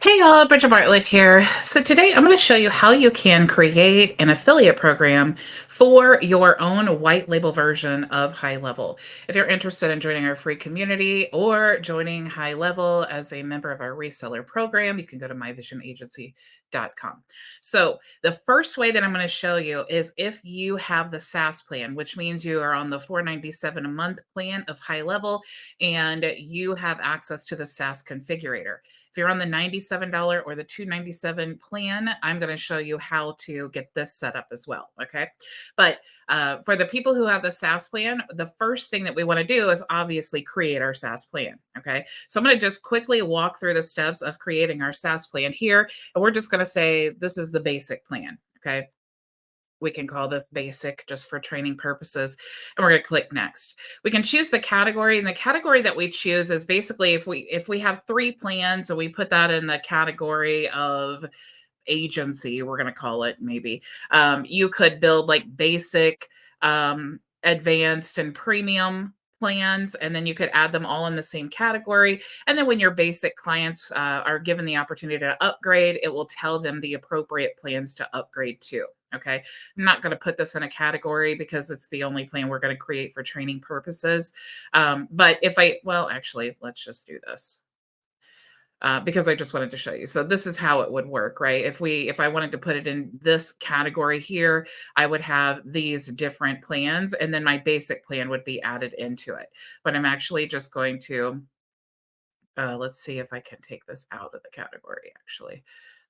Hey y'all, Bridget Bartlett here. So today I'm going to show you how you can create an affiliate program for your own white label version of HighLevel. If you're interested in joining our free community or joining HighLevel as a member of our reseller program, you can go to myvisionagency.com. So the first way that I'm going to show you is if you have the SaaS plan, which means you are on the $497 a month plan of HighLevel and you have access to the SaaS configurator. If you're on the $97 or the $297 plan, I'm going to show you how to get this set up as well. Okay. But for the people who have the SaaS plan, the first thing that we want to do is obviously create our SaaS plan. Okay. So I'm going to just quickly walk through the steps of creating our SaaS plan here. And we're just going to say this is the basic plan. Okay. We can call this basic just for training purposes. And we're going to click next. We can choose the category, and the category that we choose is basically if we have 3 plans and we put that in the category of agency, we're going to call it maybe. You could build like basic, advanced, and premium plans, and then you could add them all in the same category. And then when your basic clients are given the opportunity to upgrade, it will tell them the appropriate plans to upgrade to. Okay. I'm not going to put this in a category because it's the only plan we're going to create for training purposes. But well, actually, let's just do this. Because I just wanted to show you. So this is how it would work, right? If I wanted to put it in this category here, I would have these different plans, and then my basic plan would be added into it. But I'm actually just going to, let's see if I can take this out of the category, actually.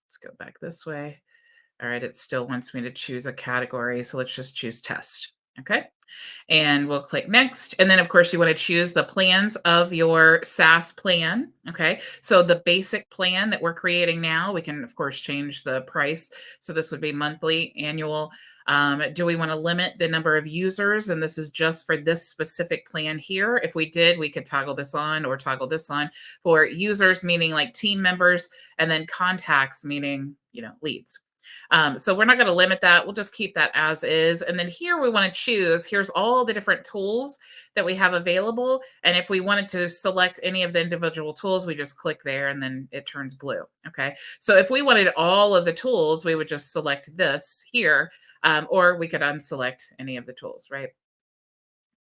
Let's go back this way. All right, it still wants me to choose a category, so let's just choose test. Okay. And we'll click next. And then, of course, you want to choose the plans of your SaaS plan. Okay. So the basic plan that we're creating now, we can, of course, change the price. So this would be monthly, annual. Do we want to limit the number of users? And this is just for this specific plan here. If we did, we could toggle this on or toggle this on for users, meaning like team members, and then contacts, meaning, leads. So we're not going to limit that. We'll just keep that as is. And then here we want to choose, here's all the different tools that we have available. And if we wanted to select any of the individual tools, we just click there and then it turns blue. Okay. So if we wanted all of the tools, we would just select this here, or we could unselect any of the tools, right?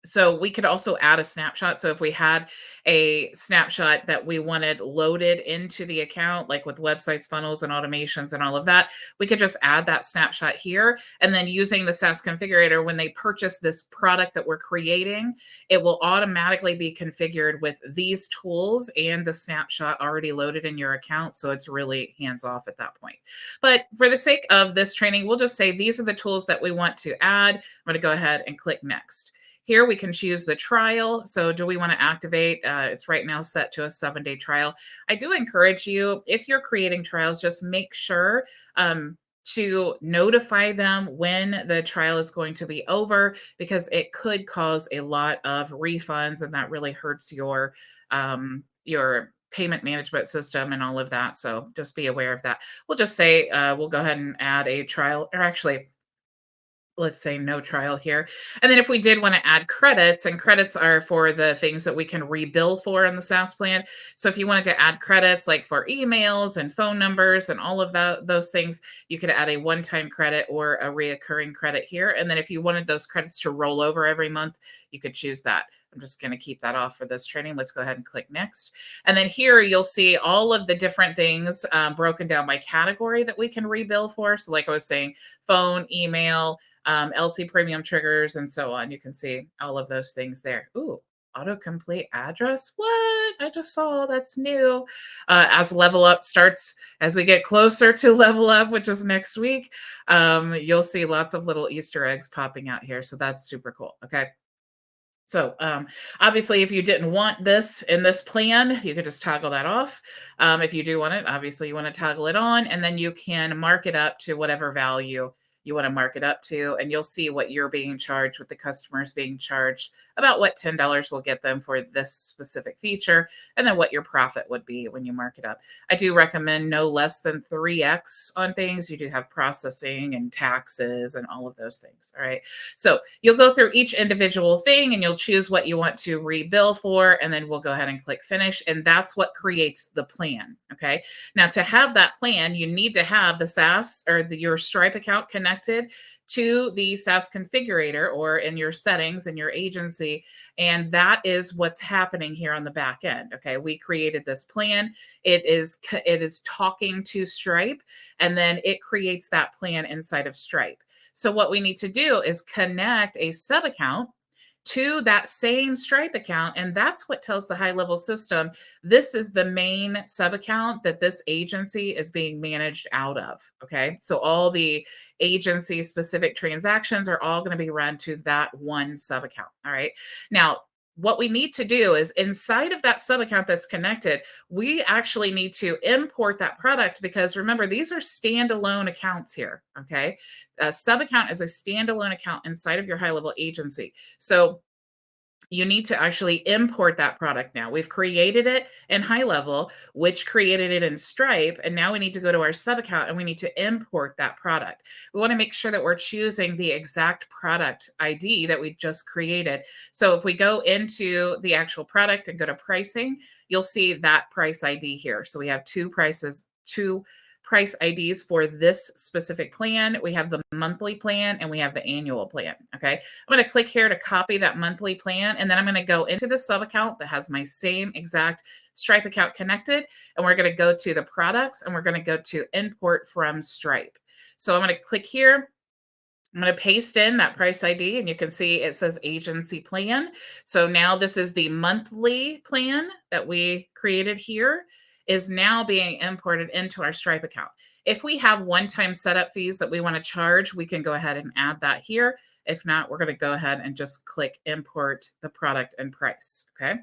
So we could also add a snapshot. So if we had a snapshot that we wanted loaded into the account, like with websites, funnels, and automations and all of that, we could just add that snapshot here. And then using the SaaS configurator, when they purchase this product that we're creating, it will automatically be configured with these tools and the snapshot already loaded in your account. So it's really hands off at that point. But for the sake of this training, we'll just say these are the tools that we want to add. I'm going to go ahead and click next. Here we can choose the trial. So do we want to activate? It's right now set to a 7-day trial. I do encourage you, if you're creating trials, just make sure to notify them when the trial is going to be over, because it could cause a lot of refunds and that really hurts your payment management system and all of that. So just be aware of that. We'll just say we'll go ahead and add a trial, or actually, let's say no trial here. And then if we did want to add credits, and credits are for the things that we can rebill for in the SaaS plan. So if you wanted to add credits like for emails and phone numbers and all of those things, you could add a one-time credit or a reoccurring credit here. And then if you wanted those credits to roll over every month, you could choose that. I'm just going to keep that off for this training. Let's go ahead and click next. And then here you'll see all of the different things broken down by category that we can rebill for. So like I was saying, phone, email, LC premium triggers, and so on. You can see all of those things there. Ooh, autocomplete address. What? I just saw that's new. As level up starts, as we get closer to level up, which is next week, you'll see lots of little Easter eggs popping out here. So that's super cool. Okay. So obviously, if you didn't want this in this plan, you could just toggle that off. If you do want it, obviously you want to toggle it on, and then you can mark it up to whatever value you want to mark it up to, and you'll see what you're being charged, what the customer's being charged, about what $10 will get them for this specific feature, and then what your profit would be when you mark it up. I do recommend no less than 3x on things. You do have processing and taxes and all of those things. All right. So you'll go through each individual thing and you'll choose what you want to rebill for, and then we'll go ahead and click finish. And that's what creates the plan. Okay. Now, to have that plan, you need to have the SaaS or your Stripe account connected to the SaaS configurator or in your settings in your agency. And that is what's happening here on the back end. Okay. We created this plan. It is talking to Stripe, and then it creates that plan inside of Stripe. So what we need to do is connect a sub account to that same Stripe account. And that's what tells the HighLevel system this is the main sub account that this agency is being managed out of. Okay. So all the agency specific transactions are all going to be run to that one sub account. All right. Now, what we need to do is inside of that sub account that's connected, we actually need to import that product because remember, these are standalone accounts here. Okay. A sub account is a standalone account inside of your HighLevel agency. So you need to actually import that product now. We've created it in HighLevel, which created it in Stripe. And now we need to go to our sub account and we need to import that product. We want to make sure that we're choosing the exact product ID that we just created. So if we go into the actual product and go to pricing, you'll see that price ID here. So we have two price IDs for this specific plan. We have the monthly plan and we have the annual plan. Okay. I'm going to click here to copy that monthly plan. And then I'm going to go into the sub account that has my same exact Stripe account connected. And we're going to go to the products and we're going to go to import from Stripe. So I'm going to click here. I'm going to paste in that price ID and you can see it says agency plan. So now this is the monthly plan that we created here is now being imported into our Stripe account. If we have one-time setup fees that we want to charge, we can go ahead and add that here. If not, we're going to go ahead and just click import the product and price. Okay.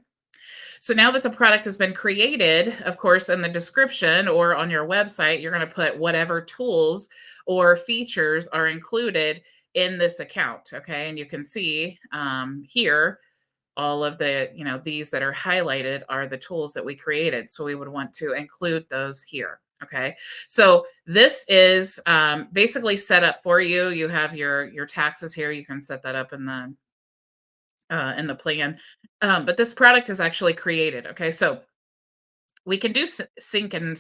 So now that the product has been created, of course, in the description or on your website, you're going to put whatever tools or features are included in this account. Okay. And you can see here, all of the, these that are highlighted are the tools that we created. So we would want to include those here. Okay. So this is basically set up for you. You have your taxes here. You can set that up in the plan. But this product is actually created. Okay. So we can do sync and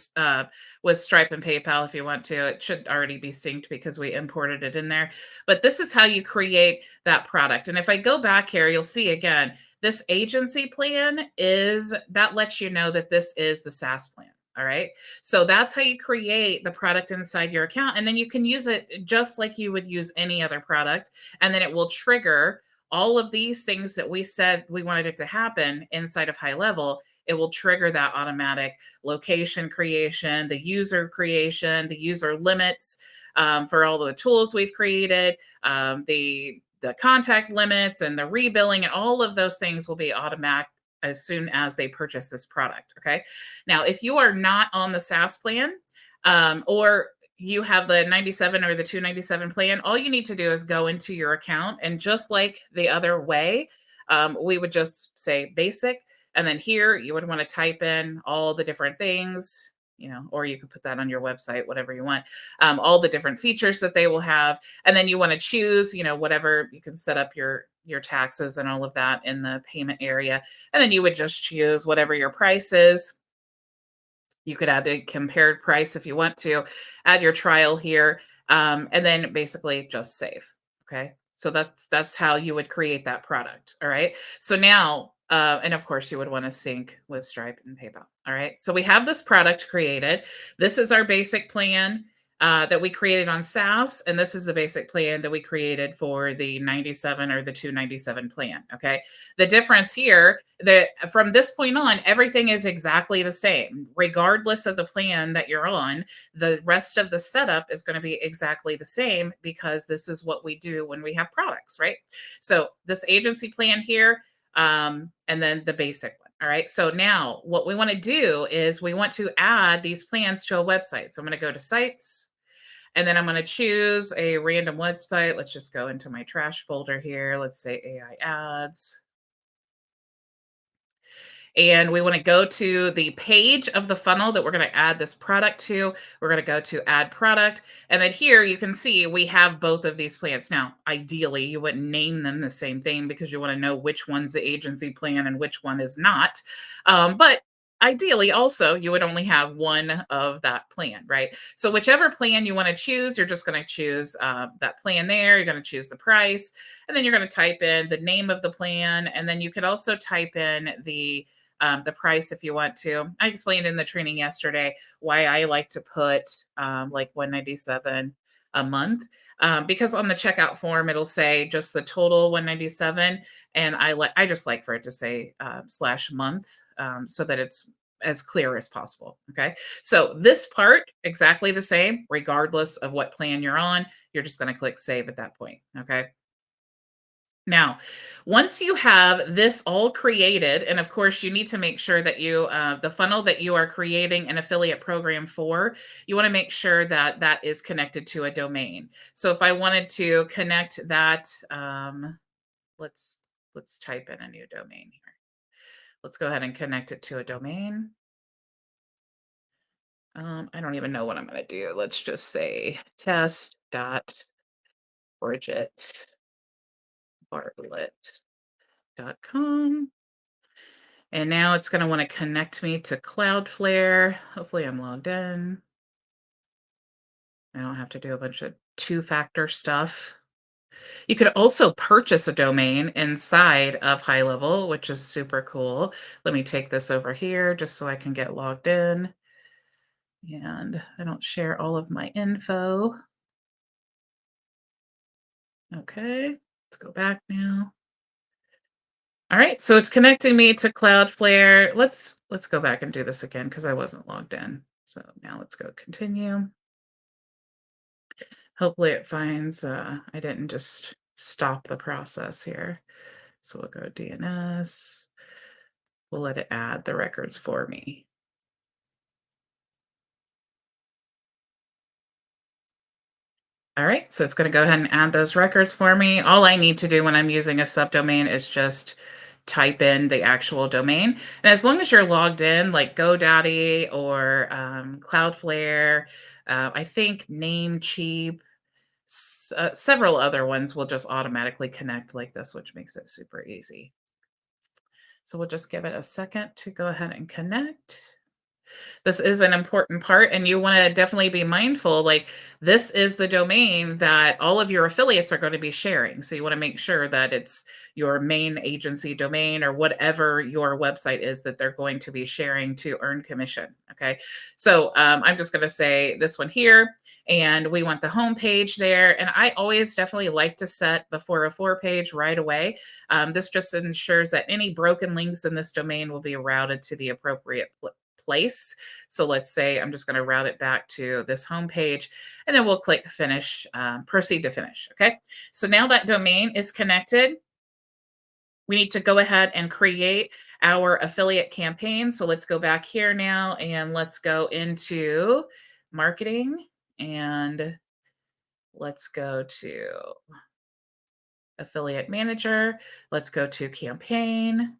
with Stripe and PayPal if you want to. It should already be synced because we imported it in there. But this is how you create that product. And if I go back here, you'll see again, this agency plan that lets you know that this is the SaaS plan. All right. So that's how you create the product inside your account. And then you can use it just like you would use any other product. And then it will trigger all of these things that we said we wanted it to happen inside of HighLevel. It will trigger that automatic location creation, the user creation, the user limits for all of the tools we've created, the contact limits and the rebilling, and all of those things will be automatic as soon as they purchase this product. Okay. Now, if you are not on the SaaS plan or you have the 97 or the 297 plan, all you need to do is go into your account. And just like the other way, we would just say basic. And then here you would want to type in all the different things, or you could put that on your website, whatever you want, all the different features that they will have. And then you want to choose, whatever you can set up your taxes and all of that in the payment area. And then you would just choose whatever your price is. You could add a compared price if you want to, add your trial here, and then basically just save. Okay. So that's how you would create that product. All right. So now, and of course you would want to sync with Stripe and PayPal. All right. So we have this product created. This is our basic plan that we created on SaaS. And this is the basic plan that we created for the 97 or the 297 plan. Okay. The difference here that from this point on, everything is exactly the same, regardless of the plan that you're on. The rest of the setup is going to be exactly the same because this is what we do when we have products, right? So this agency plan here, and then the basic one. All right. So now what we want to do is we want to add these plans to a website. So I'm going to go to sites. And then I'm going to choose a random website. Let's just go into my trash folder here. Let's say AI ads. And we want to go to the page of the funnel that we're going to add this product to. We're going to go to add product. And then here you can see we have both of these plans. Now, ideally, you wouldn't name them the same thing because you want to know which one's the agency plan and which one is not. But ideally, also, you would only have one of that plan, right? So whichever plan you want to choose, you're just going to choose that plan there. You're going to choose the price. And then you're going to type in the name of the plan. And then you could also type in the price if you want to. I explained in the training yesterday why I like to put like 197 a month because on the checkout form it'll say just the total 197, and I just like for it to say slash month so that it's as clear as possible. Okay, so this part exactly the same regardless of what plan you're on. You're just going to click save at that point. Okay. Now, once you have this all created, and of course, you need to make sure that the funnel that you are creating an affiliate program for, you want to make sure that that is connected to a domain. So if I wanted to connect that, let's type in a new domain here. Let's go ahead and connect it to a domain. I don't even know what I'm going to do. Let's just say test.bridget.bartlett.com. And now it's going to want to connect me to Cloudflare. Hopefully I'm logged in. I don't have to do a bunch of two-factor stuff. You could also purchase a domain inside of HighLevel, which is super cool. Let me take this over here just so I can get logged in. And I don't share all of my info. Okay, let's go back now. All right, so it's connecting me to Cloudflare. Let's go back and do this again because I wasn't logged in. So now let's go continue. Hopefully it finds I didn't just stop the process here. So we'll go DNS. We'll let it add the records for me. All right, so it's going to go ahead and add those records for me. All I need to do when I'm using a subdomain is just type in the actual domain. And as long as you're logged in, like GoDaddy or Cloudflare, I think Namecheap, several other ones will just automatically connect like this, which makes it super easy. So we'll just give it a second to go ahead and connect. This is an important part, and you want to definitely be mindful. Like, this is the domain that all of your affiliates are going to be sharing. So you want to make sure that it's your main agency domain or whatever your website is that they're going to be sharing to earn commission. Okay. So I'm just going to say this one here, and we want the home page there. And I always definitely like to set the 404 page right away. This just ensures that any broken links in this domain will be routed to the appropriate place. So let's say I'm just going to route it back to this home page, and then we'll click finish, proceed to finish. Okay. So now that domain is connected, we need to go ahead and create our affiliate campaign. So let's go back here now and let's go into marketing, and let's go to affiliate manager. Let's go to campaign.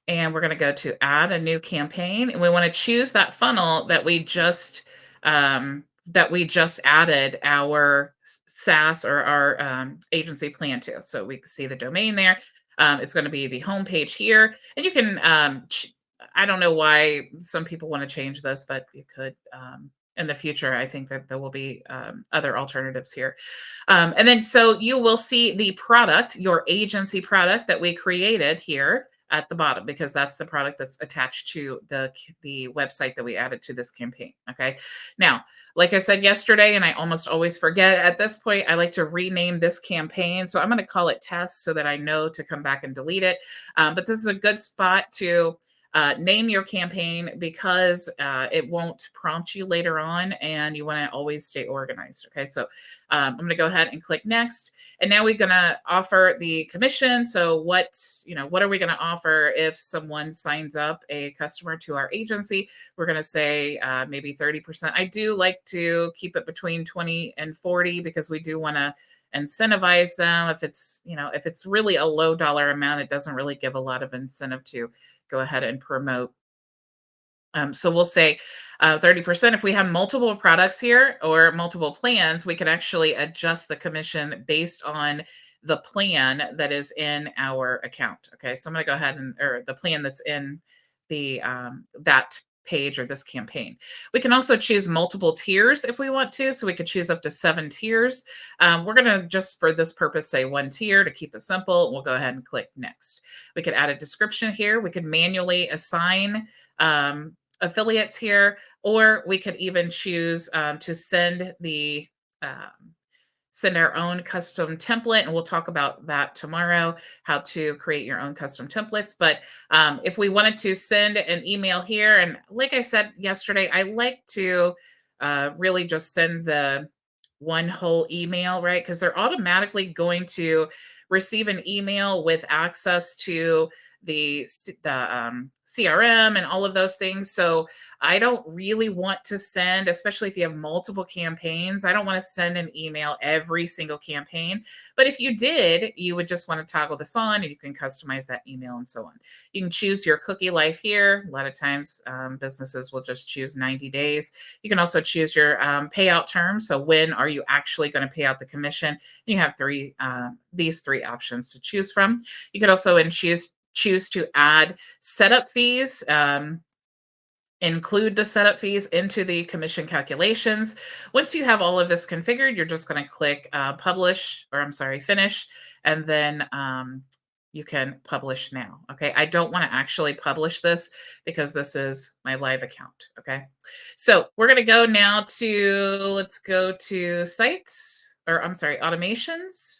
And we're going to go to add a new campaign, and we want to choose that funnel that we just added our SaaS or our agency plan to. So we can see the domain there. It's going to be the home page here, and you can. I don't know why some people want to change this, but you could. In the future, I think that there will be other alternatives here. And then so you will see the product, your agency product that we created here at the bottom, because that's the product that's attached to the website that we added to this campaign. Okay. Now, like I said yesterday, and I almost always forget at this point, I like to rename this campaign. So I'm going to call it test so that I know to come back and delete it. But this is a good spot to Name your campaign because it won't prompt you later on, and you want to always stay organized. Okay, so I'm going to go ahead and click next, and now we're going to offer the commission. So what are we going to offer if someone signs up a customer to our agency? We're going to say maybe 30%. I do like to keep it between 20 and 40 because we do want to incentivize them. If it's really a low dollar amount, it doesn't really give a lot of incentive to go ahead and promote. So we'll say 30%. If we have multiple products here or multiple plans, we can actually adjust the commission based on the plan that is in our account. Okay, so I'm going to go ahead or the plan that's in the that page or this campaign. We can also choose multiple tiers if we want to. So we could choose up to 7 tiers. We're going to just for this purpose say 1 tier to keep it simple. We'll go ahead and click next. We could add a description here. We could manually assign affiliates here, or we could even choose to send our own custom template, and we'll talk about that tomorrow, how to create your own custom templates. But if we wanted to send an email here, and like I said yesterday, I like to really just send the one whole email, right? Because they're automatically going to receive an email with access to the CRM and all of those things. So I don't really want to send, especially if you have multiple campaigns, I don't want to send an email every single campaign. But if you did, you would just want to toggle this on and you can customize that email and so on. You can choose your cookie life here. A lot of times businesses will just choose 90 days. You can also choose your payout term. So when are you actually going to pay out the commission? You have these 3 options to choose from. You could also choose to add setup fees, include the setup fees into the commission calculations. Once you have all of this configured, you're just going to click finish, and then you can publish now. Okay, I don't want to actually publish this because this is my live account. Okay, so we're going to go now let's go to sites, or I'm sorry, automations.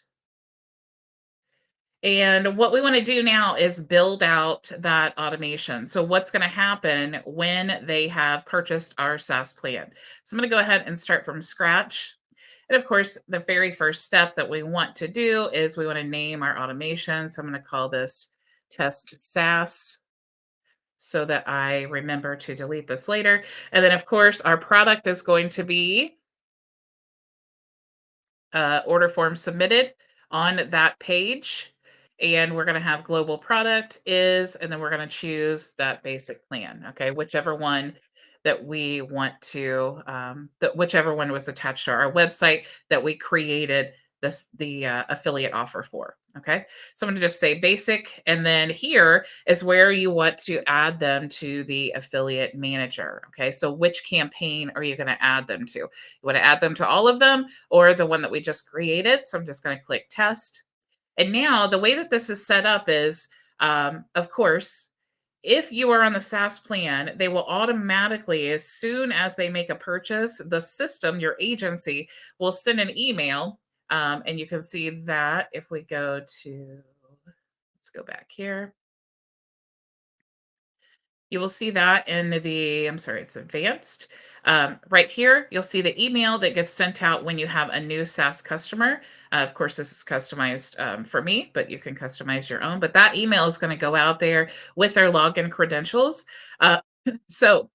And what we want to do now is build out that automation. So what's going to happen when they have purchased our SaaS plan? So I'm going to go ahead and start from scratch. And of course, the very first step that we want to do is we want to name our automation. So I'm going to call this test SaaS so that I remember to delete this later. And then of course, our product is going to be order form submitted on that page. And we're going to have global product is, and then we're going to choose that basic plan. Okay, whichever one that we want to, whichever one was attached to our website that we created the affiliate offer for. Okay, so I'm going to just say basic, and then here is where you want to add them to the affiliate manager. Okay, so which campaign are you going to add them to? You want to add them to all of them or the one that we just created? So I'm just going to click test. And now the way that this is set up is, of course, if you are on the SaaS plan, they will automatically, as soon as they make a purchase, the system, your agency, will send an email. And you can see that if we go to, let's go back here. You will see that in it's advanced. Right here, you'll see the email that gets sent out when you have a new SaaS customer. Of course, this is customized for me, but you can customize your own. But that email is going to go out there with their login credentials. So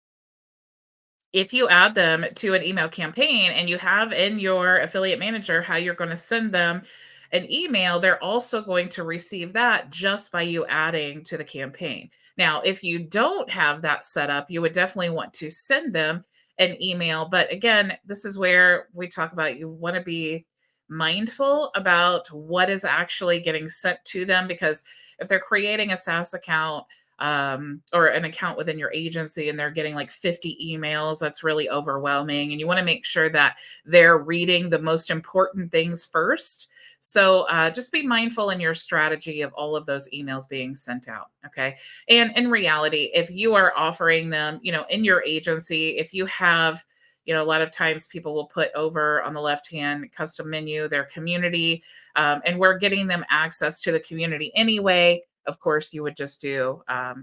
if you add them to an email campaign and you have in your affiliate manager how you're going to send them an email, they're also going to receive that just by you adding to the campaign. Now, if you don't have that set up, you would definitely want to send them an email. But again, this is where we talk about you want to be mindful about what is actually getting sent to them, because if they're creating a SaaS account, or an account within your agency and they're getting like 50 emails, that's really overwhelming. And you want to make sure that they're reading the most important things first. So just be mindful in your strategy of all of those emails being sent out. Okay. And in reality, if you are offering them, in your agency, if you have, a lot of times people will put over on the left-hand custom menu, their community, and we're getting them access to the community anyway. of course, you would just do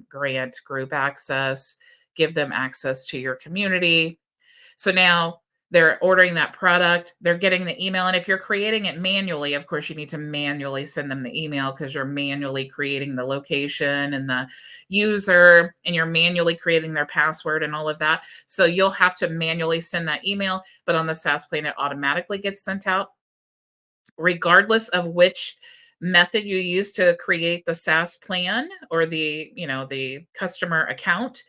grant group access, give them access to your community. So now they're ordering that product, they're getting the email. And if you're creating it manually, of course, you need to manually send them the email because you're manually creating the location and the user, and you're manually creating their password and all of that. So you'll have to manually send that email, but on the SaaS plan, it automatically gets sent out regardless of which method you use to create the SaaS plan or the customer account.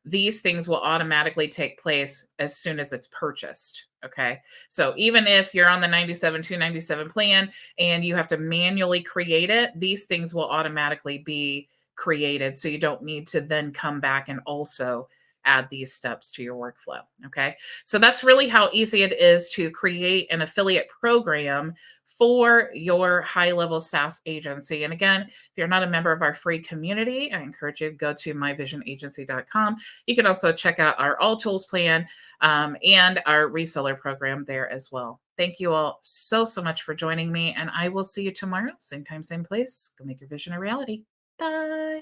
These things will automatically take place as soon as it's purchased. Okay. So even if you're on the 97,297 plan and you have to manually create it, these things will automatically be created. So you don't need to then come back and also add these steps to your workflow. Okay. So that's really how easy it is to create an affiliate program for your high level SaaS agency. And again, if you're not a member of our free community, I encourage you to go to myvisionagency.com. You can also check out our All Tools plan and our reseller program there as well. Thank you all so, so much for joining me. And I will see you tomorrow, same time, same place. Go make your vision a reality. Bye.